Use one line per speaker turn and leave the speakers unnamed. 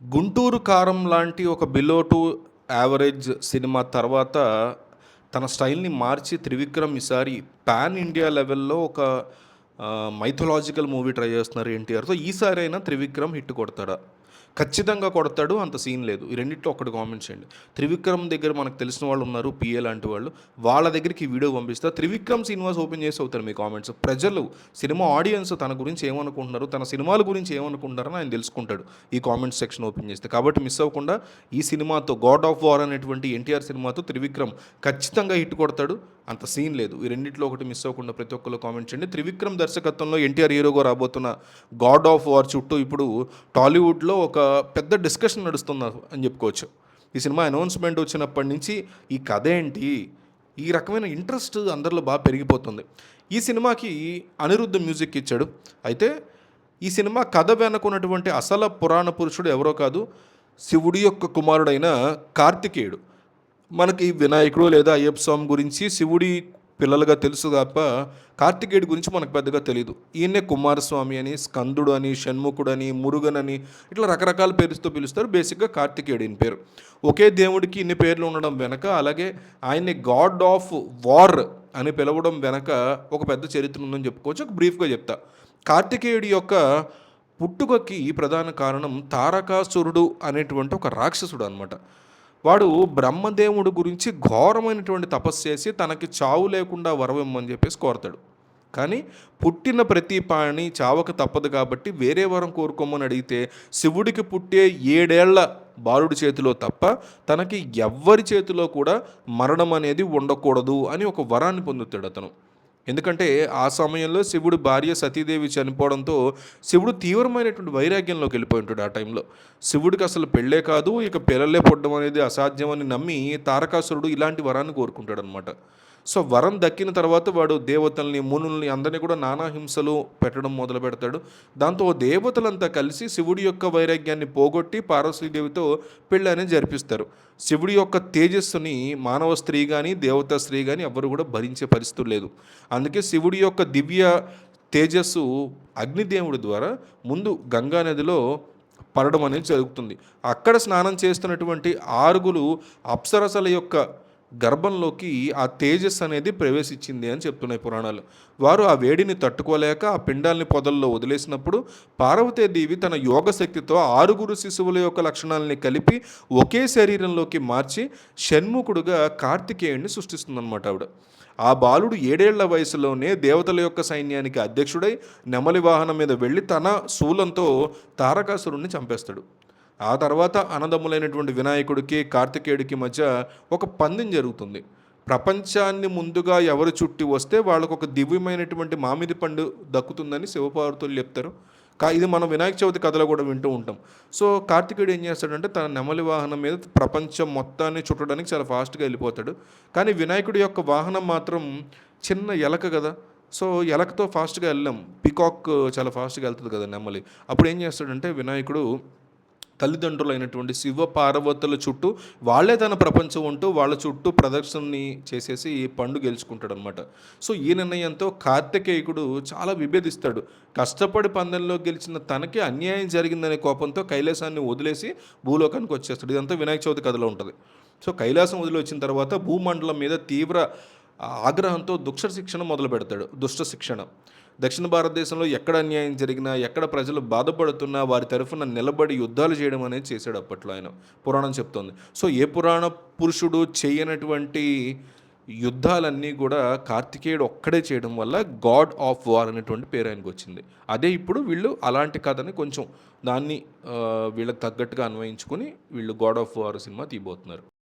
'గుంటూరు కారం' లాంటి ఒక బిలో టు యావరేజ్ సినిమా తర్వాత తన స్టైల్‌ని మార్చి 'త్రివిక్రమ్' ఈసారి పాన్ ఇండియా లెవెల్‌లో ఒక మైథలాజికల్ మూవీ ట్రై చేస్తున్నారు ఎన్టీఆర్‌తో. ఈసారైనా 'త్రివిక్రమ్' హిట్ కొడతాడా? ఖచ్చితంగా కొడతాడు. అంత సీన్ లేదు. ఈ రెండిట్లో ఒకటి కామెంట్ చేయండి. 'త్రివిక్రమ్' దగ్గర మనకు తెలిసిన వాళ్ళు ఉన్నారు. పిఏ లాంటి వాళ్ళు. వాళ్ళ దగ్గరికి ఈ వీడియో పంపిస్తా. 'త్రివిక్రమ్' సినిమాస్ ఓపెన్ చేసి అవుతారు మీ కామెంట్స్. ప్రజలు, సినిమా ఆడియన్స్ తన గురించి ఏమనుకుంటున్నారు, తన సినిమాల గురించి ఏమనుకుంటారని ఆయన తెలుసుకుంటాడు ఈ కామెంట్ సెక్షన్ ఓపెన్ చేస్తే. కాబట్టి మిస్ అవ్వకుండా ఈ సినిమాతో 'గాడ్ ఆఫ్ వార్' అనేటువంటి ఎన్టీఆర్ సినిమాతో 'త్రివిక్రమ్' ఖచ్చితంగా హిట్ కొడతాడు. అంత సీన్ లేదు. ఈ రెండిట్లో ఒకటి మిస్ అవ్వకుండా ప్రతి ఒక్కరు కామెంట్ చేయండి. 'త్రివిక్రమ్' దర్శకత్వంలో ఎన్టీఆర్ హీరోగా రాబోతున్న 'గాడ్ ఆఫ్ వార్' చుట్టూ ఇప్పుడు టాలీవుడ్లో ఒక పెద్ద డిస్కషన్ నడుస్తుంది అని చెప్పుకోవచ్చు. ఈ సినిమా అనౌన్స్మెంట్ వచ్చినప్పటి నుంచి ఈ కథ ఏంటి, ఈ రకమైన ఇంట్రెస్ట్ అందరిలో బాగా పెరిగిపోతుంది. ఈ సినిమాకి అనిరుద్ధ్ మ్యూజిక్ ఇచ్చాడు. అయితే ఈ సినిమా కథ వెనుకున్నటువంటి అసలు పురాణ పురుషుడు ఎవరో కాదు, శివుడి యొక్క కుమారుడైన కార్తికేయుడు. మనకి వినాయకుడు లేదా అయ్యప్ప స్వామి గురించి శివుడి పిల్లలుగా తెలుసు తప్ప కార్తికేయుడి గురించి మనకు పెద్దగా తెలియదు. ఈయన్నే కుమారస్వామి అని, స్కందుడు అని, షణ్ముఖుడు అని, మురుగన్ అని ఇట్లా రకరకాల పేరుతో పిలుస్తారు. బేసిక్గా కార్తికేయుడు ఈయన పేరు. ఒకే దేవుడికి ఇన్ని పేర్లు ఉండడం వెనక, అలాగే ఆయన్ని గాడ్ ఆఫ్ వార్ అని పిలవడం వెనక ఒక పెద్ద చరిత్ర ఉందని చెప్పుకోవచ్చు. ఒక బ్రీఫ్గా చెప్తా. కార్తికేయుడి యొక్క పుట్టుకకి ప్రధాన కారణం తారకాసురుడు అనేటువంటి ఒక రాక్షసుడు అనమాట. వాడు బ్రహ్మదేవుడు గురించి ఘోరమైనటువంటి తపస్సు చేసి తనకి చావు లేకుండా వరమిమ్మని చెప్పేసి కోరతాడు. కానీ పుట్టిన ప్రతి ప్రాణి చావక తప్పదు కాబట్టి వేరే వరం కోరుకోమని అడిగితే శివుడికి పుట్టే 7 ఏళ్ల బాలుడి చేతిలో తప్ప తనకి ఎవ్వరి చేతిలో కూడా మరణం అనేది ఉండకూడదు అని ఒక వరాన్ని పొందుతాడు అతను. ఎందుకంటే ఆ సమయంలో శివుడు భార్య సతీదేవి చనిపోవడంతో శివుడు తీవ్రమైనటువంటి వైరాగ్యంలోకి వెళ్ళిపోయి ఉంటాడు. ఆ టైంలో శివుడికి అసలు పెళ్ళే కాదు, ఇక పిల్లలే పుట్టడం అనేది అసాధ్యమని నమ్మి తారకాసురుడు ఇలాంటి వరాన్ని కోరుకుంటాడు అనమాట. సో వరం దక్కిన తర్వాత వాడు దేవతల్ని, మునుల్ని అందరినీ కూడా నానా హింసలు పెట్టడం మొదలు పెడతాడు. దాంతో దేవతలంతా కలిసి శివుడి యొక్క వైరాగ్యాన్ని పోగొట్టి పార్వతీదేవితో పెళ్ళి అనేది జరిపిస్తారు. శివుడి యొక్క తేజస్సుని మానవ స్త్రీ కానీ దేవతా స్త్రీ కానీ ఎవరు కూడా భరించే పరిస్థితి లేదు. అందుకే శివుడి యొక్క దివ్య తేజస్సు అగ్నిదేవుడి ద్వారా ముందు గంగా నదిలో పడడం అనేది జరుగుతుంది. అక్కడ స్నానం చేస్తున్నటువంటి 6 అప్సరసల యొక్క గర్భంలోకి ఆ తేజస్ అనేది ప్రవేశించింది అని చెప్తున్నాయి పురాణాలు. వారు ఆ వేడిని తట్టుకోలేక ఆ పిండాల్ని పొదల్లో వదిలేసినప్పుడు పార్వతీదేవి తన యోగశక్తితో 6 శిశువుల యొక్క లక్షణాలని కలిపి ఒకే శరీరంలోకి మార్చి షణ్ముఖుడుగా కార్తికేయుడిని సృష్టిస్తుందన్నమాట ఆవిడ. ఆ బాలుడు 7 ఏళ్ల వయసులోనే దేవతల యొక్క సైన్యానికి అధ్యక్షుడై నెమలి వాహనం మీద వెళ్ళి తన శూలంతో తారకాసురుణ్ణి చంపేస్తాడు. ఆ తర్వాత అన్నదమ్ములైనటువంటి వినాయకుడికి కార్తికేయుడికి మధ్య ఒక పందెం జరుగుతుంది. ప్రపంచాన్ని ముందుగా ఎవరు చుట్టి వస్తే వాళ్ళకు ఒక దివ్యమైనటువంటి మామిడి పండు దక్కుతుందని శివపార్వతులు చెప్తారు. ఇది మనం వినాయక చవితి కథలో కూడా వింటూ ఉంటాం. సో కార్తికేయుడు ఏం చేస్తాడంటే తన నెమలి వాహనం మీద ప్రపంచం మొత్తాన్ని చుట్టడానికి చాలా ఫాస్ట్గా వెళ్ళిపోతాడు. కానీ వినాయకుడి యొక్క వాహనం మాత్రం చిన్న ఎలక కదా. సో ఎలకతో ఫాస్ట్గా వెళ్ళాం. పికాక్ చాలా ఫాస్ట్గా వెళ్తుంది కదా నెమలి. అప్పుడు ఏం చేస్తాడంటే వినాయకుడు తల్లిదండ్రులైనటువంటి శివ పార్వతుల చుట్టూ వాళ్ళే తన ప్రపంచం ఉంటూ వాళ్ళ చుట్టూ ప్రదర్శనని చేసేసి పండు గెలుచుకుంటాడు అనమాట. సో ఈ నిర్ణయంతో కార్తికేయుడు చాలా విభేదిస్తాడు. కష్టపడి పందెంలో గెలిచిన తనకి అన్యాయం జరిగిందనే కోపంతో కైలాసాన్ని వదిలేసి భూలోకానికి వచ్చేస్తాడు. ఇదంతా వినాయక చవితి కథలో ఉంటుంది. సో కైలాసం వదిలి వచ్చిన తర్వాత భూమండలం మీద తీవ్ర ఆగ్రహంతో దుష్ట శిక్షణ మొదలు పెడతాడు. దుష్ట శిక్షణ దక్షిణ భారతదేశంలో ఎక్కడ అన్యాయం జరిగినా, ఎక్కడ ప్రజలు బాధపడుతున్నా వారి తరఫున నిలబడి యుద్ధాలు చేయడం అనేది చేశాడు అప్పట్లో ఆయన. పురాణం చెప్తోంది. సో ఏ పురాణ పురుషుడు చేయనటువంటి యుద్ధాలన్నీ కూడా కార్తికేయుడు ఒక్కడే చేయడం వల్ల గాడ్ ఆఫ్ వార్ అనేటువంటి పేరు ఆయనకు వచ్చింది. అదే ఇప్పుడు వీళ్ళు అలాంటి కథని కొంచెం దాన్ని వీళ్ళకి తగ్గట్టుగా అన్వయించుకొని వీళ్ళు గాడ్ ఆఫ్ వార్ సినిమా తీయబోతున్నారు.